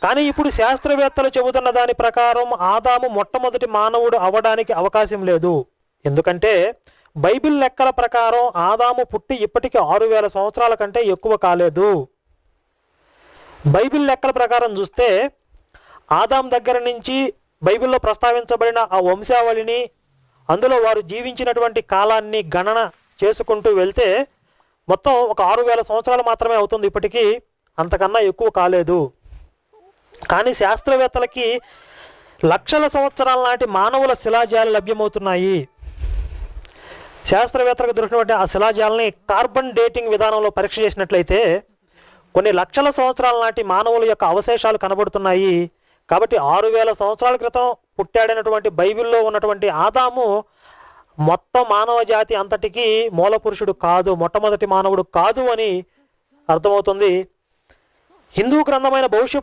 కానీ ఇప్పుడు శాస్త్రవేత్తలు చెబుతున్న దాని ప్రకారం ఆదాము మొట్టమొదటి మానవుడు అవ్వడానికి అవకాశం లేదు. ఎందుకంటే బైబిల్ లెక్కల ప్రకారం ఆదాము పుట్టి ఇప్పటికీ 6000 సంవత్సరాల కంటే ఎక్కువ కాలేదు. బైబిల్ లెక్కల ప్రకారం చూస్తే ఆదాం దగ్గర నుంచి బైబిల్లో ప్రస్తావించబడిన ఆ వంశావళిని, అందులో వారు జీవించినటువంటి కాలాన్ని గణన చేసుకుంటూ వెళ్తే మొత్తం ఒక 6000 సంవత్సరాలు మాత్రమే అవుతుంది. ఇప్పటికీ అంతకన్నా ఎక్కువ కాలేదు. కానీ శాస్త్రవేత్తలకి లక్షల సంవత్సరాల నాటి మానవుల శిలాజాలు లభ్యమవుతున్నాయి. శాస్త్రవేత్తలకు దొరికినటువంటి ఆ శిలాజాలని కార్బన్ డేటింగ్ విధానంలో పరీక్ష చేసినట్లయితే కొన్ని లక్షల సంవత్సరాల నాటి మానవుల యొక్క అవశేషాలు కనబడుతున్నాయి. కాబట్టి 6000 సంవత్సరాల క్రితం పుట్టాడైనటువంటి బైబిల్లో ఉన్నటువంటి ఆదాము మొత్తం మానవ జాతి అంతటికీ మూల పురుషుడు కాదు, మొట్టమొదటి మానవుడు కాదు అని అర్థమవుతుంది. హిందూ గ్రంథమైన భవిష్య